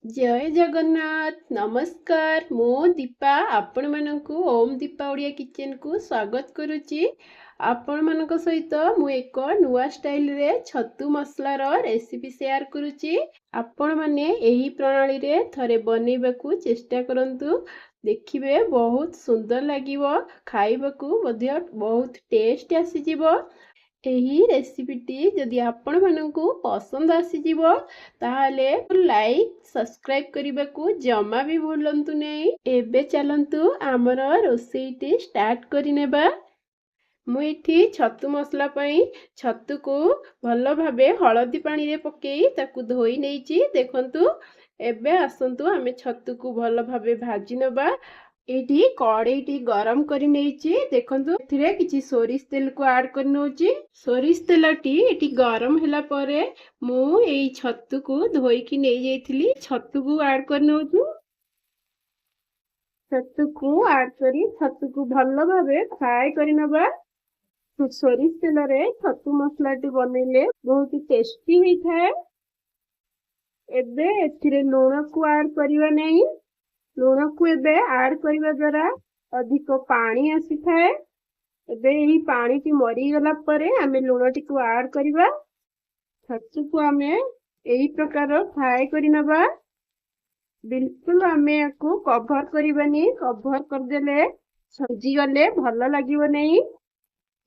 जय जगन्नाथ नमस्कार मु दीपा आपण मानकु ओम दीपा ओडिया किचन को स्वागत करुच्ची। आपण मानक सहित मु एक नुआ स्टाइल रे छतु मसला रो रेसिपी शेयर करुच्ची। आपण माने एही प्रणाली रे थरे बनेइबाकू चेष्टा करंतु, देखिबे बहुत सुंदर लागिवो, खाइबाकू मध्य बहुत टेस्ट आसीजिवो। ଏହି ରେସିପିଟି ଯଦି ଆପଣମାନଙ୍କୁ ପସନ୍ଦ ଆସିଯିବ ତାହେଲେ ଲାଇକ୍ ସବସ୍କ୍ରାଇବ୍ କରିବାକୁ ଜମା ବି ଭୁଲନ୍ତୁ ନାହିଁ। ଏବେ ଚାଲନ୍ତୁ ଆମର ରୋଷେଇଟି ଷ୍ଟାର୍ଟ କରିନେବା। ମୁଁ ଏଠି ଛତୁ ମସଲା ପାଇଁ ଛତୁକୁ ଭଲ ଭାବେ ହଳଦୀ ପାଣିରେ ପକେଇ ତାକୁ ଧୋଇ ନେଇଛି। ଦେଖନ୍ତୁ, ଏବେ ଆସନ୍ତୁ ଆମେ ଛତୁକୁ ଭଲ ଭାବେ ଭାଜି ନେବା। ଏଇଠି କଡ଼େଇଟି ଗରମ କରି ନେଇଛି। ଦେଖନ୍ତୁ, ଏଥିରେ କିଛି ସୋରିଷ ତେଲକୁ ଆଡ୍ କରି ନେଉଛି। ସୋରିଷ ତେଲଟି ଏଠି ଗରମ ହେଲା ପରେ ମୁଁ ଏଇ ଛତୁକୁ ଧୋଇକି ନେଇ ଯାଇଥିଲି, ଛତୁକୁ ଆଡ୍ କରି ନେଉଛି। ଛତୁକୁ ଆଡ୍ କରି ଛତୁକୁ ଭଲ ଭାବେ ଫ୍ରାଏ କରି ନେବା। ସୋରିଷ ତେଲରେ ଛତୁ ମସଲାଟି ବନେଇଲେ ବହୁତ ଟେଷ୍ଟି ହେଇଥାଏ। ଏବେ ଏଥିରେ ଲୁଣକୁ ଆଡ୍ କରିବା ନାହିଁ। ଲୁଣକୁ ଏବେ ଆଡ୍ କରିବା ଦ୍ୱାରା ଅଧିକ ପାଣି ଆସିଥାଏ। ଏବେ ଏହି ପାଣିଟି ମରିଗଲା ପରେ ଆମେ ଲୁଣଟିକୁ ଆଡ୍ କରିବା। ଛତୁକୁ ଆମେ ଏହି ପ୍ରକାର ଫ୍ରାଏ କରି ନେବା। ବିଲକୁଲ ଆମେ ୟାକୁ କଭର କରିବାନି, କଭର କରିଦେଲେ ସିଝିଗଲେ ଭଲ ଲାଗିବ ନାହିଁ।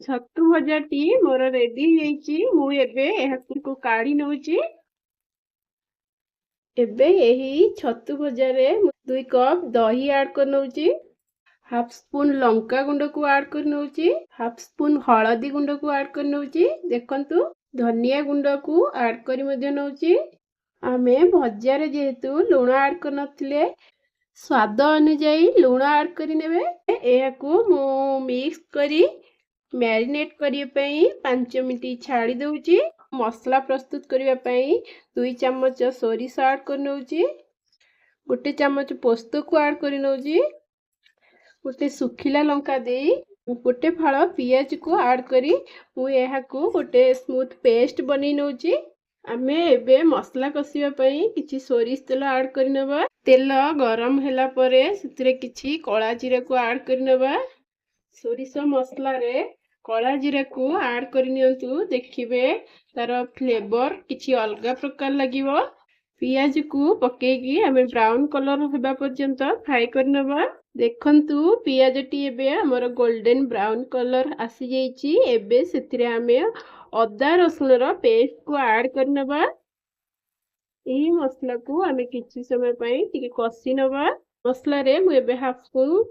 ଛତୁ ଭଜାଟି ମୋର ରେଡି ହେଇଯାଇଛି। ମୁଁ ଏବେ ଏହାକୁ କାଢି ନେଉଛି। ଏବେ ଏହି ଛତୁ ଭଜାରେ 2 କପ୍ ଦହି ଆଡ୍ କରି ନେଉଛି। हाफ स्पून लंका गुंड को ऐड कर नउची। हाफ स्पून हळदी गुंड को ऐड कर नउची। देखंतु, धनिया गुंड को ऐड करी मध्य नउची। आमे भजारे जेहेतु लूण ऐड कर नथिले, स्वाद अनुसार लूण ऐड करी नेबे। एहाकू मु मिक्स करी मैरिनेट करिया पई 5 मिनिट छाड़ी दउची। मसला प्रस्तुत करिया पई 2 चम्मच सोरिष ऐड कर नउची। 1 चम्मच पोस्त को ऐड करी नउची। गोटे सुखिला लंका दे गोटे फाड़ पियाज को ऐड करी मु एहाकू गोटे स्मूथ पेस्ट बनी नउची। आमे एबे मसला कसिबा पई किछि सोरिष तेल ऐड करि नेबा। तेल गरम होला परे सेतिरे किछि कळा जीरा को ऐड करि नेबा। सोरिष मसला रे कळा जीरा को ऐड करि नियंतु, देखिबे तार फ्लेवर किछि अलगा प्रकार लागिवो। पियाज को पकेकी आमे ब्राउन कलर होबा पर्यंत फ्राई कर नेबा। देखंतु, पियाजटी एबे हमर गोल्डन ब्राउन कलर आसी जाइछि। एबे सेतिरे आमे अदा रसुन रो पेस्ट को ऐड कर नेबा। एही मसला को आमे किछि समय पई टिके कसी नेबा। मसला रे मु एबे हाफ स्पून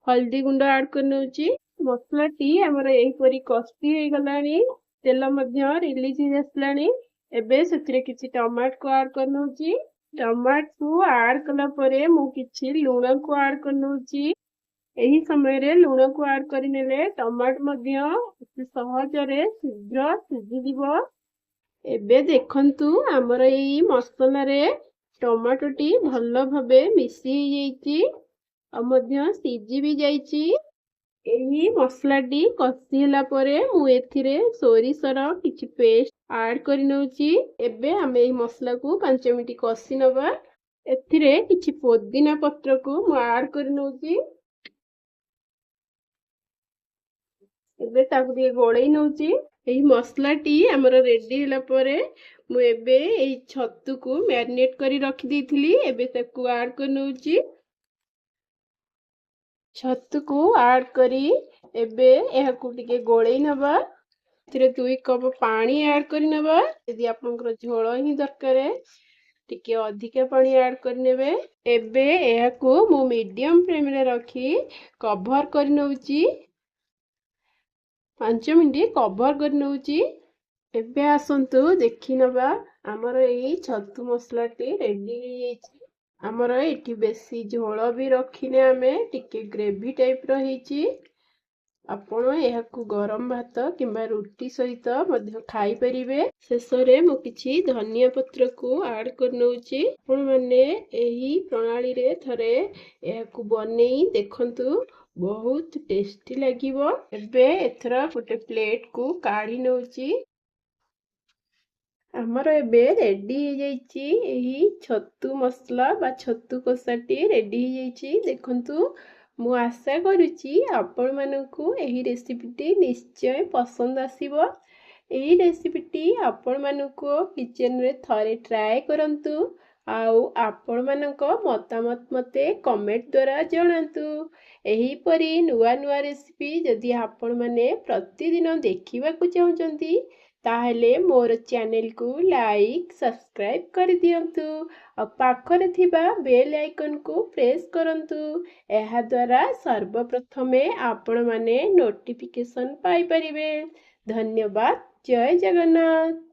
हल्दी गुंड ऐड कर नउछि। मसला टी हमर एही परी कसी हे गलानी, तेल मध्य रिलीज हे आसलानी। एबे सेतिरे किछि टमाटर को ऐड कर नउछि। टमाटर को ऐड कला परे मु किछि लूण को ऐड कर नउछि। एही समय रे लूण को ऐड करि नेले टमाटर मध्य सहज रे शीघ्र सिझि दिबो। एबे देखंतु, हमर एही मसला रे टमाटो टी भलो भाबे मिसी जाइछि आ मध्य सिझि भी जाइछि। एही मसला टी कसी होला परे मु एथिरे सोरिषर किछि पेस्ट ऐड करि नउछि। एबे हमें एही मसला को 5 मिनिट कसी नबा। एथिरे किछि पुदीना पत्र को मु ऐड करि नउछि। एबे ताकू दिए गोळेई नउछि। एही मसला टी हमर रेडी होला परे मु एबे एही छतु को मैरिनेट करी रखि देइथिली, एबे ताकू ऐड कर नउछि। छतु को ऐड करी एबे एहाकू टिके गोळेई नबा। एथिरे 2 कप पानी ऐड करि नबा। यदि आपनकर झोଳ ही दरकार टिके अधिक पानी ऐड कर नेबे। एबे एहाकू मु मीडियम फ्लेम रे रखी कवर कर नउछि। 5 मिनिट कवर कर नउछि। एबे आसंतु देखि नबा, हमर एही छतु मसलाटी रेडी हो जाइछि। हमर एठी बेसी झोଳ भी रखिने, आमे टिके ग्रेवी टाइप रो ହେଇछि। आपण एहाकू गरम भात किंबा रुटी सहित मध्य खाई परिबे। शेषरे मु किछि धनिया पत्र को ऐड कर नउछि। आपण माने एही प्रणाली रे थरे एहाकू बनेई देखंतु, बहुत टेस्टी लागिवो। एबे एथरा गोटे प्लेट को काढी नउछि। ଆମର ଏବେ ରେଡି ହେଇଯାଇଛି ଏହି ଛତୁ ମସଲା ବା ଛତୁ କଷାଟି ରେଡି ହେଇଯାଇଛି। ଦେଖନ୍ତୁ, ମୁଁ ଆଶା କରୁଛି ଆପଣମାନଙ୍କୁ ଏହି ରେସିପିଟି ନିଶ୍ଚୟ ପସନ୍ଦ ଆସିବ। ଏହି ରେସିପିଟି ଆପଣମାନଙ୍କୁ କିଚେନରେ ଥରେ ଟ୍ରାଏ କରନ୍ତୁ ଆଉ ଆପଣମାନଙ୍କ ମତାମତ ମୋତେ କମେଣ୍ଟ ଦ୍ୱାରା ଜଣାନ୍ତୁ। ଏହିପରି ନୂଆ ନୂଆ ରେସିପି ଯଦି ଆପଣମାନେ ପ୍ରତିଦିନ ଦେଖିବାକୁ ଚାହୁଁଛନ୍ତି ତାହେଲେ ମୋର ଚ୍ୟାନେଲକୁ ଲାଇକ୍ ସବସ୍କ୍ରାଇବ୍ କରିଦିଅନ୍ତୁ ଆଉ ପାଖରେ ଥିବା ବେଲ୍ ଆଇକନ୍କୁ ପ୍ରେସ୍ କରନ୍ତୁ। ଏହାଦ୍ୱାରା ସର୍ବପ୍ରଥମେ ଆପଣମାନେ ନୋଟିଫିକେସନ୍ ପାଇପାରିବେ। ଧନ୍ୟବାଦ। ଜୟ ଜଗନ୍ନାଥ।